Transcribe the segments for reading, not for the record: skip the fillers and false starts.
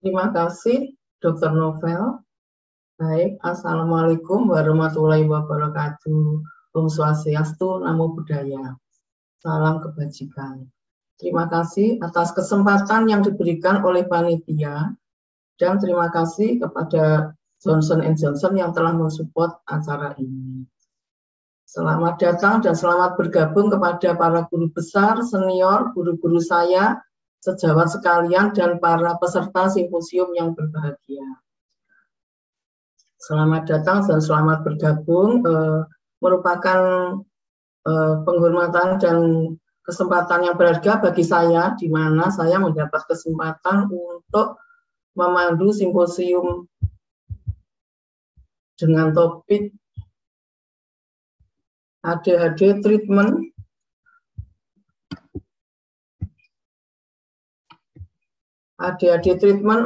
Terima kasih, Dr. Novel. Baik, Assalamualaikum warahmatullahi wabarakatuh. Om Swastiastu, Namo Buddhaya. Salam kebajikan. Terima kasih atas kesempatan yang diberikan oleh panitia dan terima kasih kepada Johnson & Johnson yang telah mensupport acara ini. Selamat datang dan selamat bergabung kepada para guru besar, senior, guru-guru saya, sejawat sekalian, dan para peserta simposium yang berbahagia. Selamat datang dan selamat bergabung merupakan penghormatan dan kesempatan yang berharga bagi saya, di mana saya mendapat kesempatan untuk memandu simposium dengan topik ADHD treatment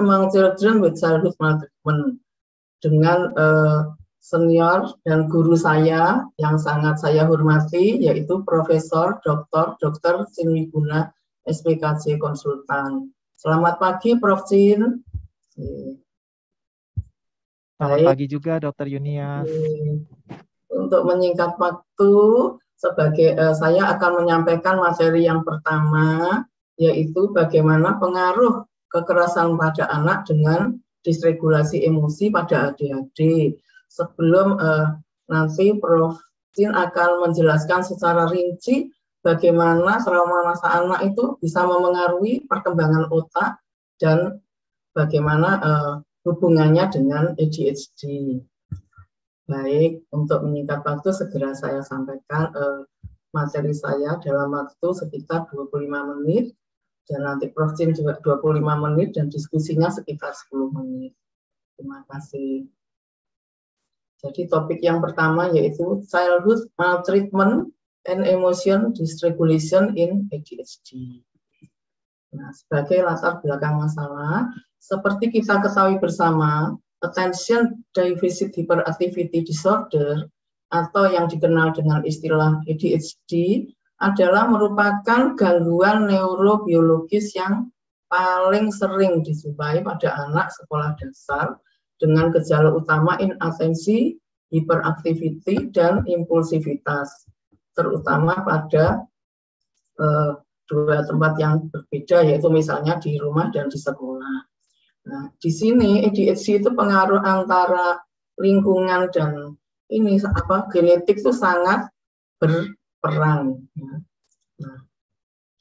among children with childhood maltreatment dengan senior dan guru saya yang sangat saya hormati, yaitu Profesor Dr. Sinwiguna, SPKJ Konsultan. Selamat pagi, Prof. Sin. Selamat pagi juga, Dr. Yunias. Untuk menyingkat waktu, saya akan menyampaikan materi yang pertama, yaitu bagaimana pengaruh kekerasan pada anak dengan disregulasi emosi pada ADHD. Sebelum nanti Prof. Sin akan menjelaskan secara rinci bagaimana trauma masa anak itu bisa memengaruhi perkembangan otak dan bagaimana hubungannya dengan ADHD. Baik, untuk menyingkat waktu segera saya sampaikan materi saya dalam waktu sekitar 25 menit. Dan nanti Prof. Sin juga 25 menit dan diskusinya sekitar 10 menit. Terima kasih. Jadi topik yang pertama yaitu Childhood Maltreatment and Emotion Dysregulation in ADHD. Nah, sebagai latar belakang masalah, seperti kita ketahui bersama, Attention Deficit Hyperactivity Disorder atau yang dikenal dengan istilah ADHD adalah merupakan gangguan neurobiologis yang paling sering dijumpai pada anak sekolah dasar dengan gejala utama inatensi, hiperaktiviti, dan impulsivitas, terutama pada dua tempat yang berbeda, yaitu misalnya di rumah dan di sekolah. Nah, di sini ADHD itu pengaruh antara lingkungan dan genetik itu sangat berperan. Nah,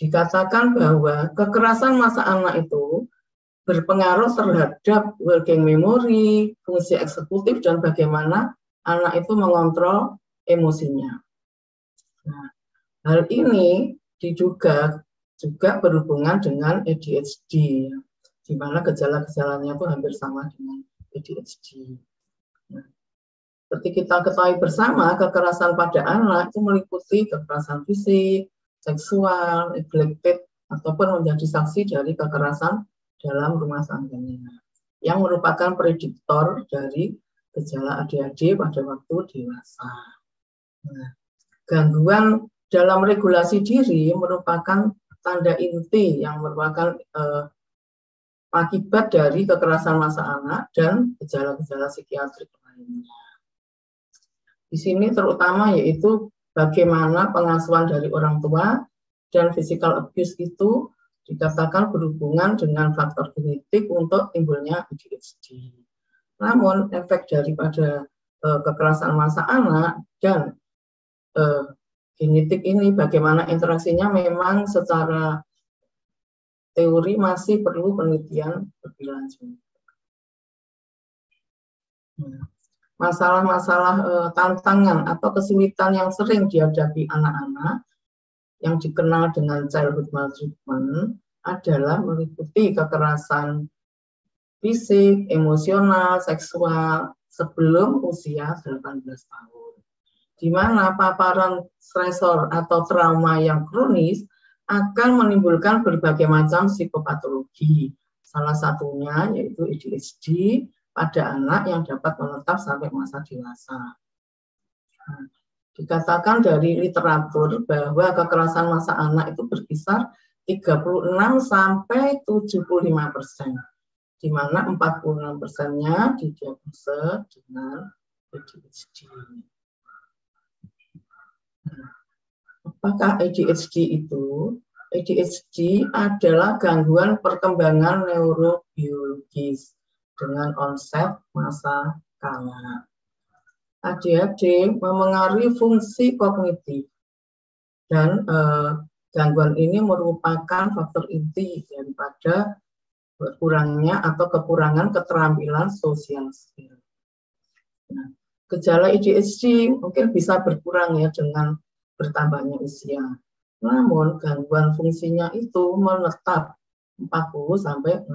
dikatakan bahwa kekerasan masa anak itu berpengaruh terhadap working memory, fungsi eksekutif, dan bagaimana anak itu mengontrol emosinya. Nah, hal ini diduga juga berhubungan dengan ADHD, di mana gejala-gejalanya itu hampir sama dengan ADHD. Nah, seperti kita ketahui bersama, kekerasan pada anak itu meliputi kekerasan fisik, seksual, neglected, ataupun menjadi saksi dari kekerasan dalam rumah tangganya, yang merupakan prediktor dari gejala ADHD pada waktu dewasa. Nah, gangguan dalam regulasi diri merupakan tanda inti yang merupakan akibat dari kekerasan masa anak dan gejala-gejala psikiatrik lainnya. Di sini terutama yaitu bagaimana pengasuhan dari orang tua dan physical abuse itu dikatakan berhubungan dengan faktor genetik untuk timbulnya ADHD. Namun efek daripada kekerasan masa anak dan genetik ini bagaimana interaksinya memang secara teori masih perlu penelitian lebih lanjut. Masalah-masalah tantangan atau kesulitan yang sering dihadapi anak-anak yang dikenal dengan childhood maltreatment adalah meliputi kekerasan fisik, emosional, seksual sebelum usia 18 tahun. Di mana paparan stresor atau trauma yang kronis akan menimbulkan berbagai macam psikopatologi. Salah satunya yaitu ADHD pada anak yang dapat menetap sampai masa dewasa. Nah, dikatakan dari literatur bahwa kekerasan masa anak itu berkisar 36 sampai 75%. di mana 46%-nya didiagnosa dengan ADHD. Apakah ADHD itu? ADHD adalah gangguan perkembangan neurobiologis dengan onset masa kanak. ADHD memengaruhi fungsi kognitif dan gangguan ini merupakan faktor inti daripada berkurangnya atau kekurangan keterampilan sosial skill. Nah, gejala ADHD mungkin bisa berkurang ya dengan bertambahnya usia. Namun gangguan fungsinya itu menetap 40-60%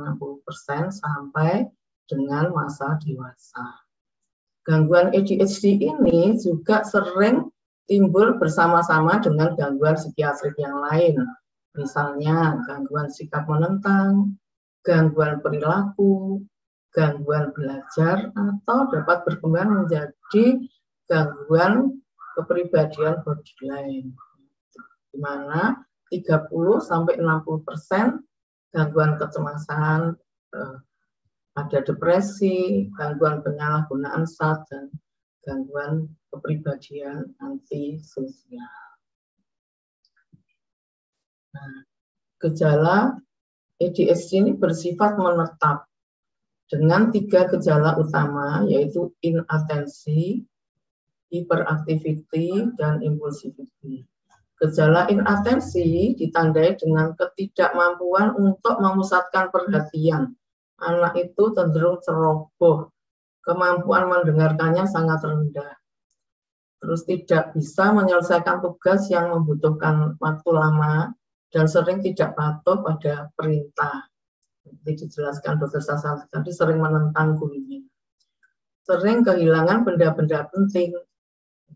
sampai dengan masa dewasa. Gangguan ADHD ini juga sering timbul bersama-sama dengan gangguan psikiatrik yang lain. Misalnya gangguan sikap menentang, gangguan perilaku, gangguan belajar, atau dapat berkembang menjadi gangguan kepribadian borderline, di mana 30-60% gangguan kecemasan, ada depresi, gangguan penyalahgunaan zat, dan gangguan kepribadian antisosial. Nah, gejala ADHD ini bersifat menetap dengan 3 gejala utama, yaitu inatensi, hiperaktiviti, dan impulsiviti. Gejala inatensi ditandai dengan ketidakmampuan untuk memusatkan perhatian. Anak itu cenderung ceroboh, kemampuan mendengarkannya sangat rendah. Terus tidak bisa menyelesaikan tugas yang membutuhkan waktu lama dan sering tidak patuh pada perintah. Seperti dijelaskan Dr. Sasanti tadi, sering menentang gurunya. Sering kehilangan benda-benda penting,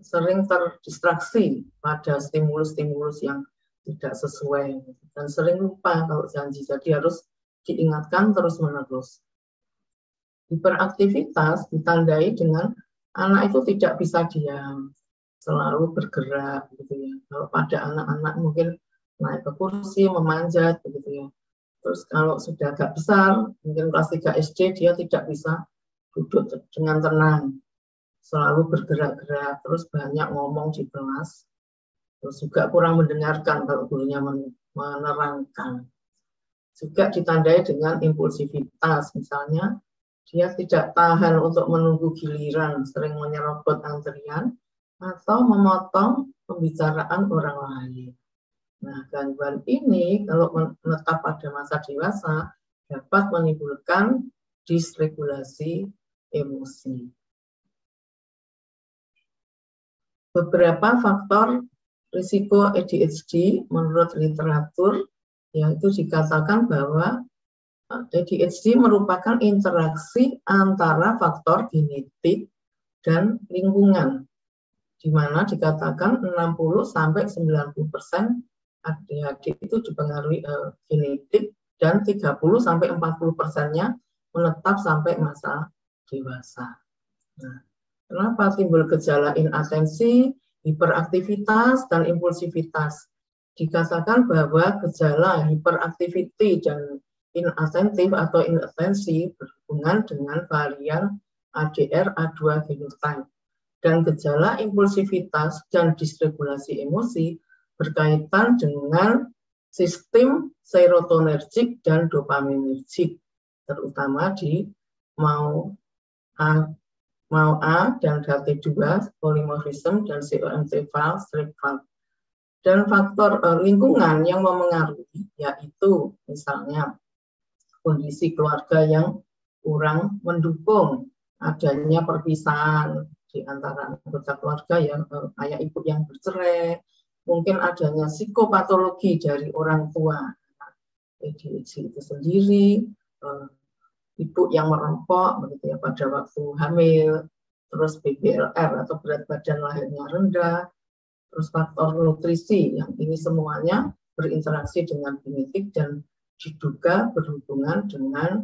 sering terdistraksi pada stimulus-stimulus yang tidak sesuai, dan sering lupa kalau janji, jadi harus diingatkan terus-menerus. Hiperaktivitas ditandai dengan anak itu tidak bisa diam, selalu bergerak, gitu ya. Kalau pada anak-anak mungkin naik ke kursi, memanjat, begitu ya. Terus kalau sudah agak besar, mungkin kelas 3 SD, dia tidak bisa duduk dengan tenang, selalu bergerak-gerak, terus banyak ngomong di kelas, terus juga kurang mendengarkan kalau gurunya menerangkan. Juga ditandai dengan impulsivitas, misalnya dia tidak tahan untuk menunggu giliran, sering menyerobot antrian, atau memotong pembicaraan orang lain. Nah, gangguan ini kalau menetap pada masa dewasa dapat menimbulkan disregulasi emosi. Beberapa faktor risiko ADHD menurut literatur, yaitu dikatakan bahwa ADHD merupakan interaksi antara faktor genetik dan lingkungan, di mana dikatakan 60-90% ADHD itu dipengaruhi genetik dan 30-40%-nya menetap sampai masa dewasa. Nah, kenapa timbul gejala inatensi, hiperaktivitas, dan impulsivitas? Dikatakan bahwa gejala hiperaktiviti dan inatentif atau inatensi berhubungan dengan varian ADR-A2 genotype, dan gejala impulsivitas dan disregulasi emosi berkaitan dengan sistem serotonergik dan dopaminergik, terutama di MAO A dan DAT2, polymorphism, dan COMT-FAL. Dan faktor lingkungan yang memengaruhi, yaitu misalnya kondisi keluarga yang kurang mendukung, adanya perpisahan di antara anggota keluarga yang ayah ibu yang bercerai, mungkin adanya psikopatologi dari orang tua, ADHD itu sendiri, ibu yang merokok begitu ya pada waktu hamil, terus BBLR atau berat badan lahirnya rendah, terus faktor nutrisi yang ini semuanya berinteraksi dengan genetik dan diduga berhubungan dengan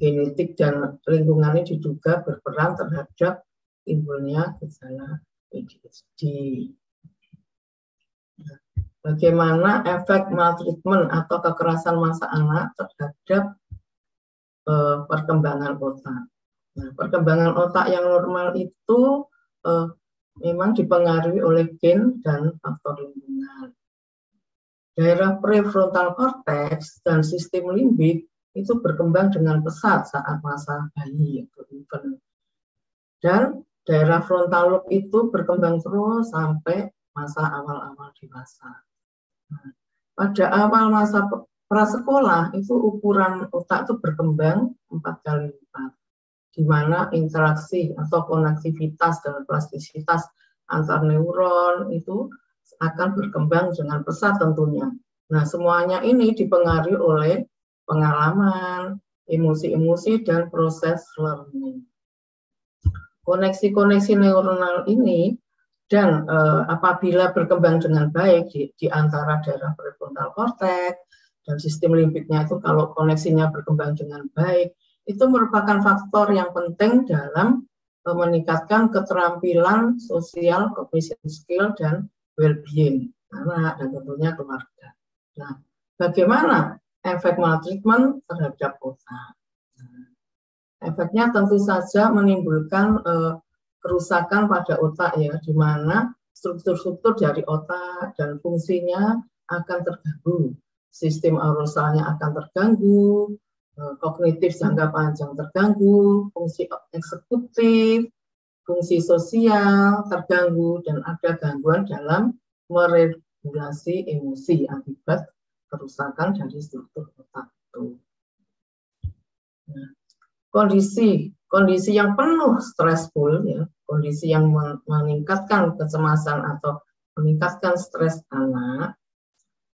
genetik dan lingkungannya diduga berperan terhadap timbulnya gejala ADHD. bagaimana efek maltreatment atau kekerasan masa anak terhadap perkembangan otak. Nah, perkembangan otak yang normal itu memang dipengaruhi oleh gen dan faktor lingkungan. Daerah prefrontal cortex dan sistem limbik itu berkembang dengan pesat saat masa bayi atau infant. Dan daerah frontal lobe itu berkembang terus sampai masa awal-awal dewasa. Nah, pada awal masa prasekolah itu ukuran otak itu berkembang 4 kali lipat, di mana interaksi atau konektivitas dan plastisitas antar neuron itu akan berkembang dengan pesat tentunya. Nah, semuanya ini dipengaruhi oleh pengalaman, emosi-emosi, dan proses learning. Koneksi-koneksi neuronal ini dan apabila berkembang dengan baik di antara daerah prefrontal cortex dan sistem limbiknya itu, kalau koneksinya berkembang dengan baik, itu merupakan faktor yang penting dalam meningkatkan keterampilan sosial, cognition skill, dan well-being anak dan tentunya keluarga. Nah, bagaimana efek maltreatment terhadap otak? Efeknya tentu saja menimbulkan kerusakan pada otak ya, di mana struktur-struktur dari otak dan fungsinya akan terganggu. Sistem aurosalnya akan terganggu, kognitif jangka panjang terganggu, fungsi eksekutif, fungsi sosial terganggu, dan ada gangguan dalam meregulasi emosi akibat kerusakan dari struktur otak itu. Nah, kondisi yang penuh stressful ya, kondisi yang meningkatkan kecemasan atau meningkatkan stres anak,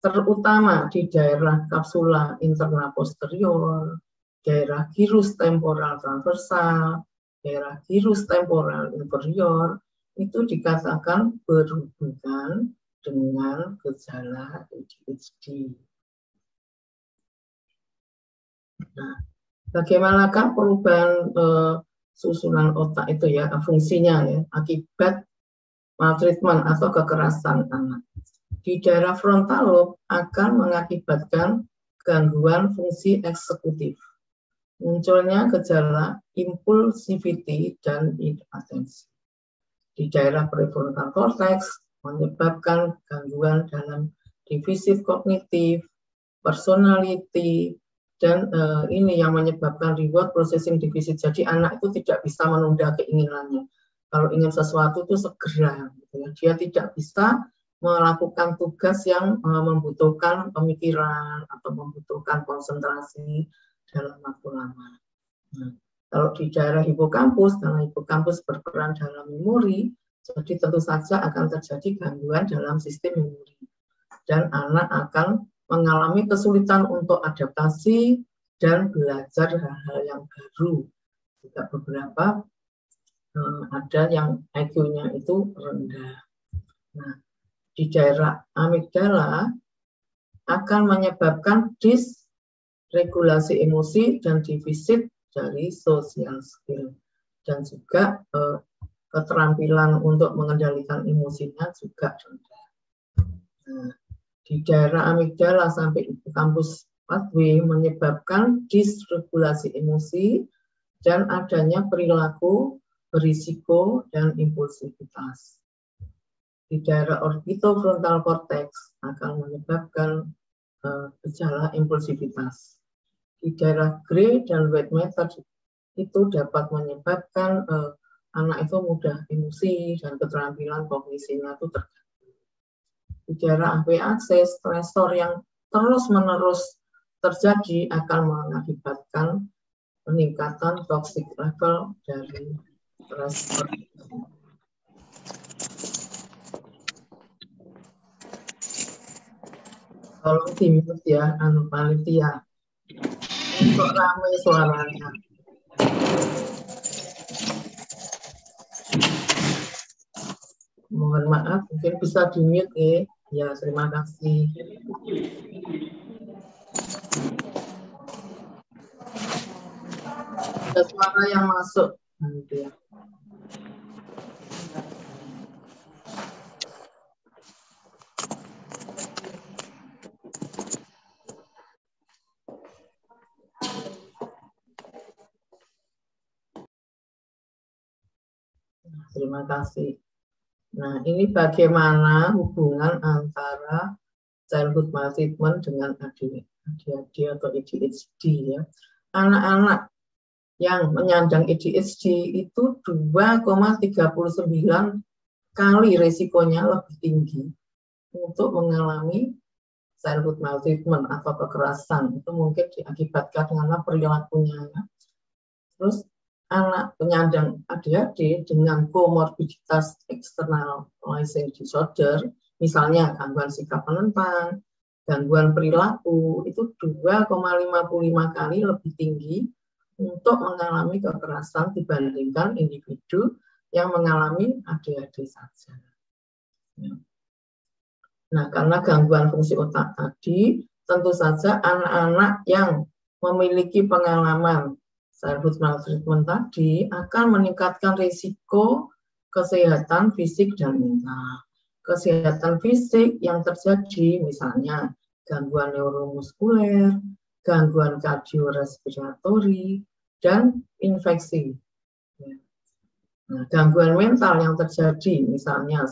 terutama di daerah kapsula interna posterior, daerah gyrus temporal transversal, daerah gyrus temporal inferior, itu dikatakan berhubungan dengan gejala ADHD. Nah, bagaimanakah perubahan susunan otak itu ya, fungsinya ya, akibat maltreatment atau kekerasan anak? Di daerah frontal lobe akan mengakibatkan gangguan fungsi eksekutif, munculnya gejala impulsivity dan inatensi. Di daerah prefrontal cortex menyebabkan gangguan dalam defisit kognitif, personality, dan ini yang menyebabkan reward processing deficit. Jadi anak itu tidak bisa menunda keinginannya. Kalau ingin sesuatu itu segera, gitu ya. Dia tidak bisa melakukan tugas yang membutuhkan pemikiran atau membutuhkan konsentrasi dalam waktu lama. Nah, kalau di daerah hipokampus, karena hipokampus berperan dalam memori, jadi tentu saja akan terjadi gangguan dalam sistem memori. Dan anak akan mengalami kesulitan untuk adaptasi dan belajar hal-hal yang baru. Juga beberapa ada yang IQ-nya itu rendah. Nah, di daerah amigdala akan menyebabkan disregulasi emosi dan defisit dari social skill. Dan juga keterampilan untuk mengendalikan emosinya juga rendah. Nah, di daerah amigdala sampai hipokampus pathway menyebabkan disregulasi emosi dan adanya perilaku berisiko dan impulsivitas. Di daerah orbitofrontal cortex akan menyebabkan gejala impulsivitas. Di daerah gray dan white matter itu dapat menyebabkan anak itu mudah emosi dan keterampilan kognisinya itu terganggu. Di daerah APAC, stresor yang terus-menerus terjadi akan mengakibatkan peningkatan toxic level dari stresor. Tolong dimute ya, panitia. Kok ramai suaranya. Mohon maaf, mungkin bisa di-mute ya. Ya, terima kasih. Ada suara yang masuk nanti ya. terima kasih. Nah, ini bagaimana hubungan antara childhood maltreatment dengan ADHD atau ADHD ya. Anak-anak yang menyandang ADHD itu 2,39 kali resikonya lebih tinggi untuk mengalami childhood maltreatment atau kekerasan. Itu mungkin diakibatkan karena perilakunya. Terus anak penyandang ADHD dengan komorbiditas externalizing disorder, misalnya gangguan sikap menentang, gangguan perilaku, itu 2,55 kali lebih tinggi untuk mengalami kekerasan dibandingkan individu yang mengalami ADHD saja. Nah, karena gangguan fungsi otak tadi, tentu saja anak-anak yang memiliki pengalaman childhood maltreatment tadi akan meningkatkan risiko kesehatan fisik dan mental. Kesehatan fisik yang terjadi misalnya gangguan neuromuskuler, gangguan kardiorespiratori, dan infeksi. Nah, gangguan mental yang terjadi misalnya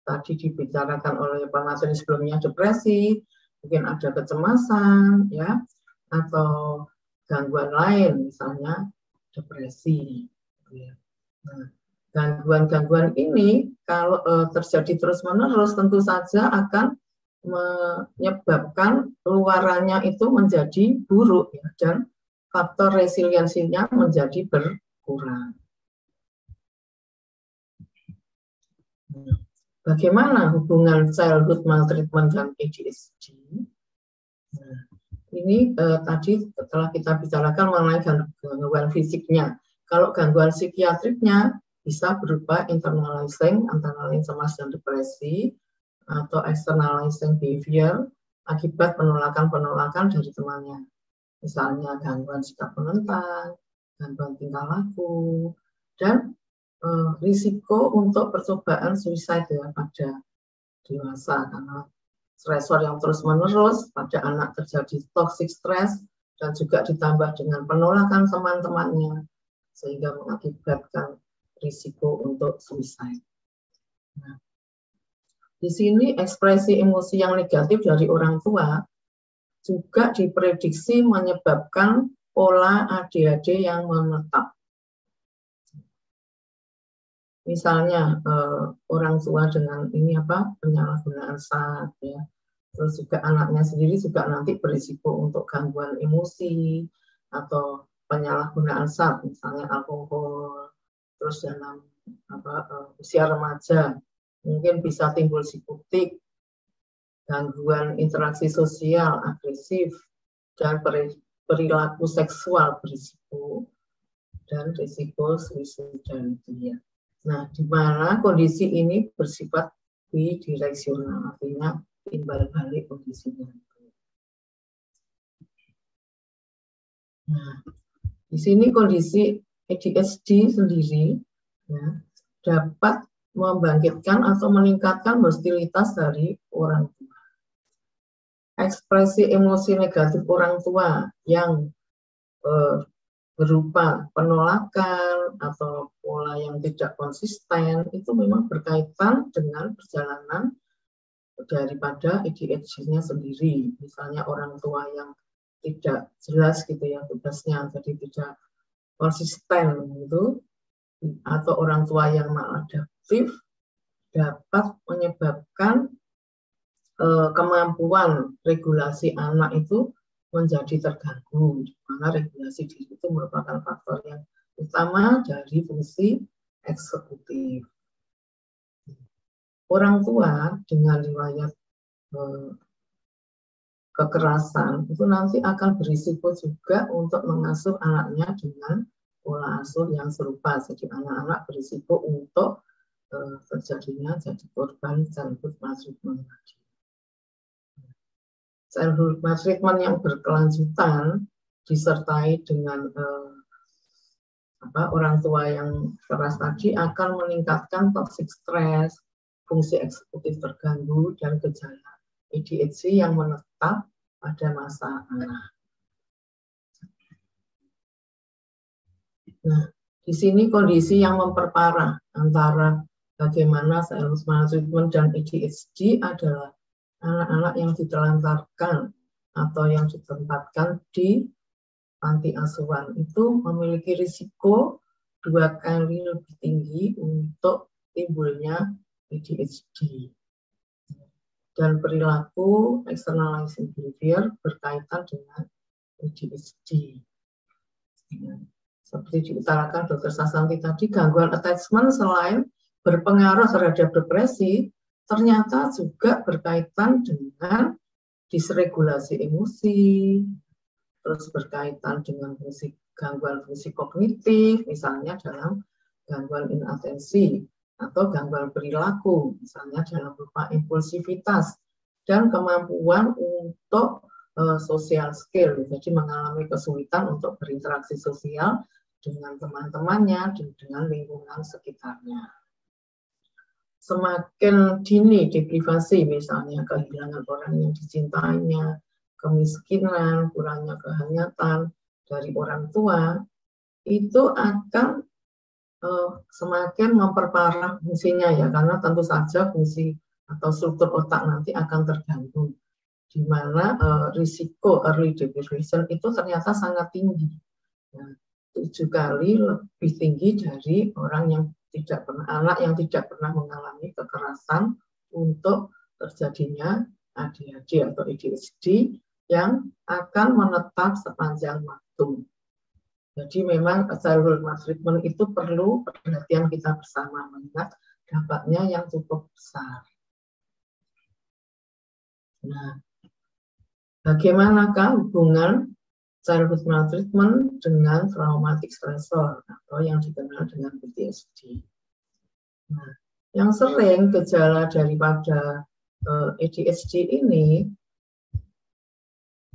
tadi dibicarakan oleh Pak Nasri sebelumnya depresi, mungkin ada kecemasan, ya, atau gangguan lain misalnya depresi. Nah, gangguan-gangguan ini kalau terjadi terus-menerus tentu saja akan menyebabkan keluarannya itu menjadi buruk ya, dan faktor resiliensinya menjadi berkurang. Bagaimana hubungan childhood maltreatment dan ADHD? Nah, ini tadi setelah kita bicarakan mengenai gangguan fisiknya. Kalau gangguan psikiatriknya bisa berupa internalizing, antara lain cemas dan depresi, atau externalizing behavior akibat penolakan-penolakan dari temannya. Misalnya gangguan sikap menentang, gangguan tingkah laku, dan risiko untuk percobaan suicide ya pada dewasa karena stresor yang terus-menerus pada anak terjadi toxic stress dan juga ditambah dengan penolakan teman-temannya sehingga mengakibatkan risiko untuk suicide. Nah, di sini ekspresi emosi yang negatif dari orang tua juga diprediksi menyebabkan pola ADHD yang menetap. Misalnya orang tua dengan penyalahgunaan zat ya, terus juga anaknya sendiri juga nanti berisiko untuk gangguan emosi atau penyalahgunaan zat, misalnya alkohol, terus dalam usia remaja mungkin bisa timbul psikotik, gangguan interaksi sosial agresif, dan perilaku seksual berisiko dan risiko suicida ya. Nah, di mana kondisi ini bersifat bidireksional, artinya timbal balik kondisinya. Nah, di sini kondisi ADHD sendiri ya, dapat membangkitkan atau meningkatkan hostilitas dari orang tua. Ekspresi emosi negatif orang tua yang berupa penolakan atau pola yang tidak konsisten itu memang berkaitan dengan perjalanan daripada ADHD-nya sendiri. Misalnya orang tua yang tidak jelas gitu ya tugasnya, jadi tidak konsisten gitu, atau orang tua yang maladaptif dapat menyebabkan kemampuan regulasi anak itu menjadi terganggu, di mana regulasi diri itu merupakan faktor yang utama dari fungsi eksekutif. Orang tua dengan riwayat kekerasan itu nanti akan berisiko juga untuk mengasuh anaknya dengan pola asuh yang serupa. Jadi anak-anak berisiko untuk terjadinya jadi korban childhood maltreatment. Childhood maltreatment yang berkelanjutan disertai dengan orang tua yang keras tadi akan meningkatkan toxic stress, fungsi eksekutif terganggu, dan gejala ADHD yang menetap pada masa anak. Nah, Di sini kondisi yang memperparah antara bagaimana self maltreatment dan ADHD adalah anak-anak yang ditelantarkan atau yang ditempatkan di panti asuhan itu memiliki risiko 2 kali lebih tinggi untuk timbulnya ADHD. Dan perilaku externalizing behavior berkaitan dengan ADHD. Seperti diutarakan Dr. Sasanti tadi, gangguan attachment selain berpengaruh terhadap depresi, ternyata juga berkaitan dengan disregulasi emosi, terus berkaitan dengan gangguan fungsi kognitif, misalnya dalam gangguan inatensi, atau gangguan perilaku, misalnya dalam berupa impulsivitas, dan kemampuan untuk social skill, jadi mengalami kesulitan untuk berinteraksi sosial dengan teman-temannya dan dengan lingkungan sekitarnya. Semakin dini deprivasi, misalnya kehilangan orang yang dicintainya, kemiskinan, kurangnya kehangatan dari orang tua, itu akan semakin memperparah fungsinya ya, karena tentu saja fungsi atau struktur otak nanti akan terganggu, di mana risiko early deprivation itu ternyata sangat tinggi, nah, 7 kali lebih tinggi dari orang yang anak yang tidak pernah mengalami kekerasan untuk terjadinya ADHD atau ADHD yang akan menetap sepanjang waktu. Jadi memang childhood maltreatment itu perlu perhatian kita bersama, mengingat dampaknya yang cukup besar. Nah, bagaimanakah hubungan childhood maltreatment dengan traumatic stressor atau yang dikenal dengan PTSD? Nah, yang sering gejala daripada ADHD ini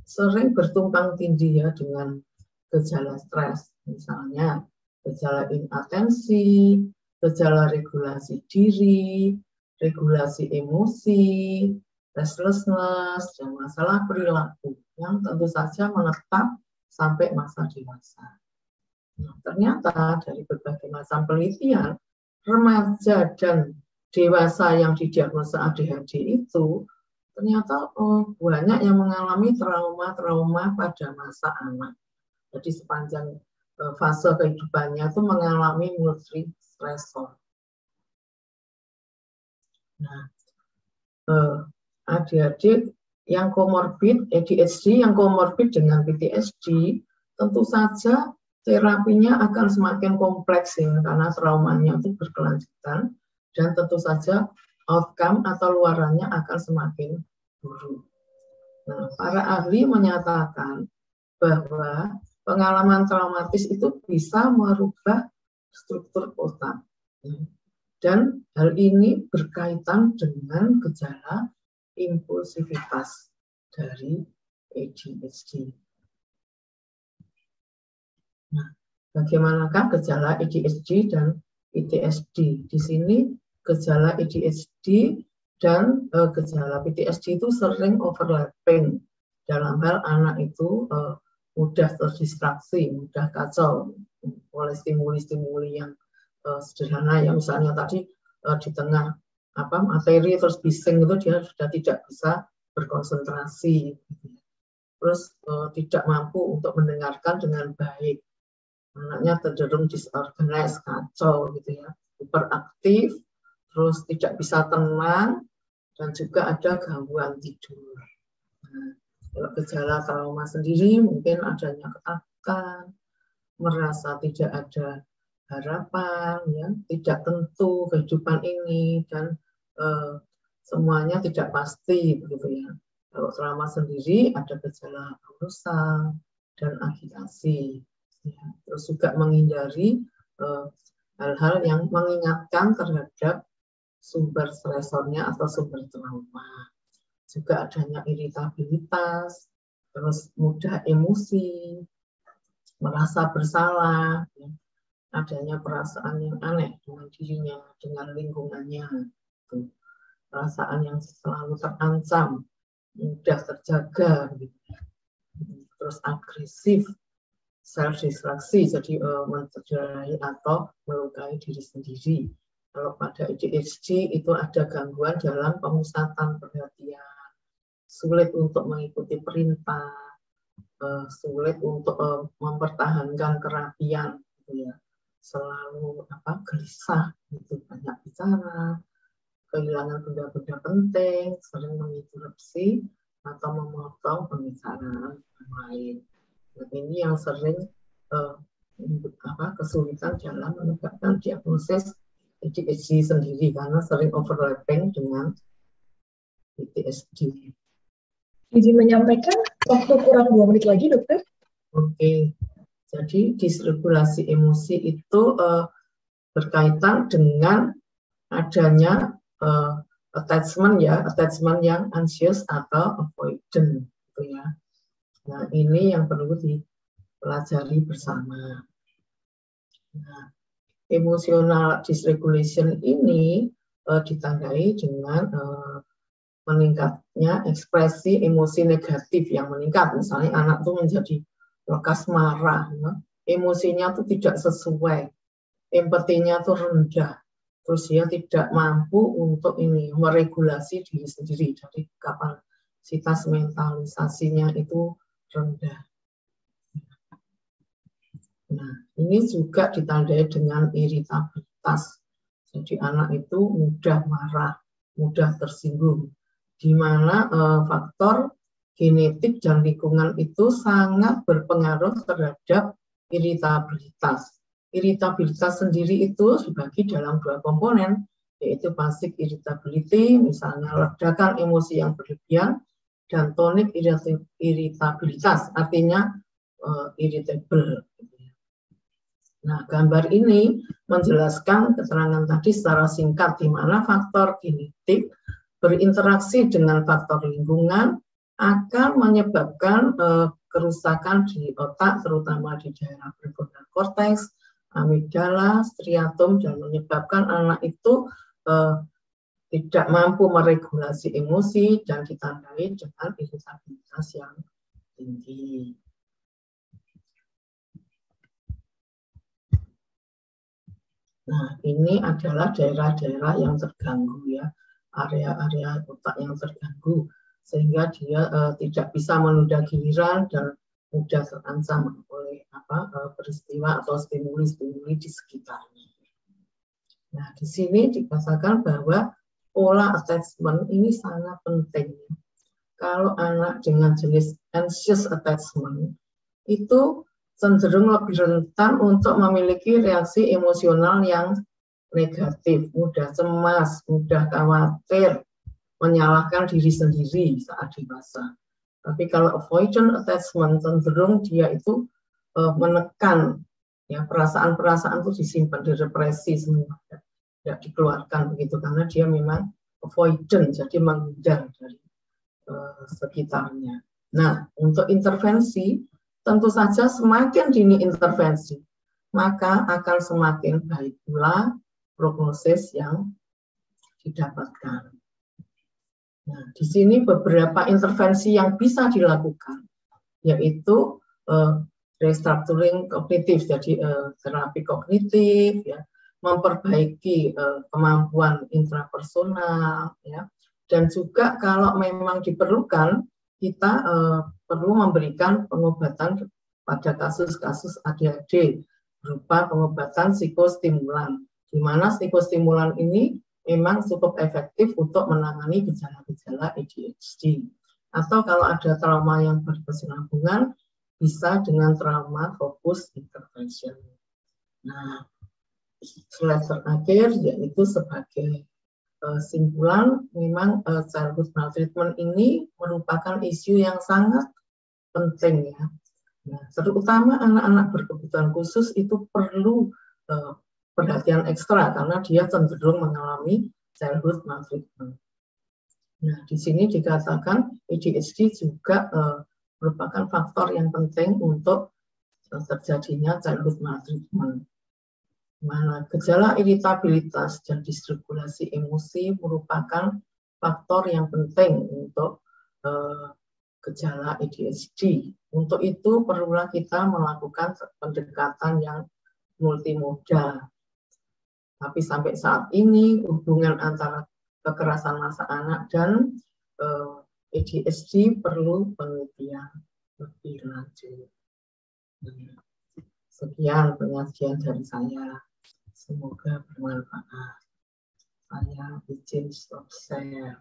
sering bertumpang tindih ya dengan gejala stres, misalnya gejala inatensi, gejala regulasi diri, regulasi emosi, restlessness, dan masalah perilaku yang tentu saja menetap sampai masa dewasa. Nah, ternyata dari berbagai macam penelitian, remaja dan dewasa yang didiagnosa ADHD itu ternyata banyak yang mengalami trauma-trauma pada masa anak. Jadi sepanjang fase kehidupannya itu mengalami multi stressor. Nah, ADHD yang komorbid, ADHD yang komorbid dengan PTSD, tentu saja terapinya akan semakin kompleks ya, karena traumanya itu berkelanjutan, dan tentu saja outcome atau luarannya akan semakin buruk. Nah, para ahli menyatakan bahwa pengalaman traumatis itu bisa merubah struktur otak. Dan hal ini berkaitan dengan gejala impulsivitas dari ADHD. Nah, bagaimanakah gejala ADHD dan PTSD? Di sini gejala ADHD dan gejala PTSD itu sering overlapping dalam hal anak itu mudah terdistraksi, mudah kacau oleh stimuli-stimuli yang sederhana ya, misalnya tadi di tengah materi terus bising itu dia sudah tidak bisa berkonsentrasi, terus tidak mampu untuk mendengarkan dengan baik, anaknya cenderung disorganized, kacau gitu ya, hiperaktif, terus tidak bisa tenang, dan juga ada gangguan tidur. Nah, kalau gejala trauma sendiri mungkin adanya ketakutan, merasa tidak ada harapan, ya, tidak tentu kehidupan ini, dan semuanya tidak pasti begitu ya. Kalau trauma sendiri ada gejala arousal dan agitasi. Ya, terus juga menghindari hal-hal yang mengingatkan terhadap sumber stresornya atau sumber trauma. Juga adanya iritabilitas, terus mudah emosi, merasa bersalah, ya, adanya perasaan yang aneh dengan dirinya, dengan lingkungannya, gitu. Perasaan yang selalu terancam, mudah terjaga, gitu. Terus agresif, self distraksi, jadi mencederai atau melukai diri sendiri. Kalau pada ADHD itu ada gangguan dalam pemusatan perhatian, sulit untuk mengikuti perintah, sulit untuk mempertahankan kerapian, gitu ya. Selalu gelisah, gitu, banyak bicara, kehilangan benda-benda penting, sering menginterupsi atau memotong pembicaraan yang lain. Nah, ini yang sering kesulitan dalam menegakkan diagnosis ADHD sendiri karena sering overlapping dengan PTSD. Izin menyampaikan, waktu kurang 2 menit lagi, dokter. Oke, jadi disregulasi emosi itu berkaitan dengan adanya attachment yang anxious atau avoidant, gitu ya. Nah, ini yang perlu dipelajari bersama. Nah, emotional dysregulation ini ditandai dengan meningkatnya ekspresi emosi negatif yang meningkat. Misalnya anak tuh menjadi lekas marah, ya. Emosinya tuh tidak sesuai, empatinya tuh rendah, terus dia tidak mampu untuk meregulasi diri sendiri, jadi kapasitas mentalisasinya itu rendah. Nah, ini juga ditandai dengan iritabilitas. Jadi anak itu mudah marah, mudah tersinggung, di mana faktor genetik dan lingkungan itu sangat berpengaruh terhadap iritabilitas. Iritabilitas sendiri itu dibagi dalam 2 komponen, yaitu basic irritability, misalnya ledakan emosi yang berlebihan, dan tonic iritabilitas, artinya irritable. Nah, gambar ini menjelaskan keterangan tadi secara singkat, di mana faktor genetik berinteraksi dengan faktor lingkungan akan menyebabkan kerusakan di otak, terutama di daerah prefrontal cortex, amigdala, striatum, dan menyebabkan anak itu tidak mampu meregulasi emosi dan ditandai dengan iritabilitas yang tinggi. Nah, ini adalah daerah-daerah yang terganggu, ya, area-area otak yang terganggu, sehingga dia tidak bisa menunda giliran dan mudah terancam oleh peristiwa atau stimuli-stimuli di sekitarnya. Nah, di sini dikatakan bahwa pola attachment ini sangat penting. Kalau anak dengan jenis anxious attachment itu cenderung lebih rentan untuk memiliki reaksi emosional yang negatif, mudah cemas, mudah khawatir, menyalahkan diri sendiri saat dewasa. Tapi kalau avoidant attachment cenderung dia itu menekan, ya, perasaan-perasaan itu disimpan, direpresi semua, tidak dikeluarkan begitu, karena dia memang avoidant, jadi menghindar dari sekitarnya. Nah, untuk intervensi, tentu saja semakin dini intervensi, maka akan semakin baik pula prognosis yang didapatkan. Nah, di sini beberapa intervensi yang bisa dilakukan, yaitu restructuring kognitif, jadi terapi kognitif, ya, memperbaiki kemampuan intrapersonal, ya, dan juga kalau memang diperlukan, kita perlu memberikan pengobatan pada kasus-kasus ADHD berupa pengobatan psikostimulan, di mana psikostimulan ini memang cukup efektif untuk menangani gejala-gejala ADHD. Atau kalau ada trauma yang berkesinambungan, bisa dengan trauma fokus intervention. Nah, slide terakhir yaitu sebagai simpulan, memang childhood maltreatment ini merupakan isu yang sangat penting, ya. Nah, terutama anak-anak berkebutuhan khusus itu perlu perhatian ekstra karena dia cenderung mengalami childhood maltreatment. Nah, di sini dikatakan ADHD juga merupakan faktor yang penting untuk terjadinya childhood maltreatment. Mana gejala iritabilitas dan disregulasi emosi merupakan faktor yang penting untuk gejala ADHD. Untuk itu perlulah kita melakukan pendekatan yang multimoda. Tapi sampai saat ini hubungan antara kekerasan masa anak dan ADHD perlu penelitian lebih lanjut. Sekian penyajian dari saya. Semoga bermanfaat. Saya izin stop share.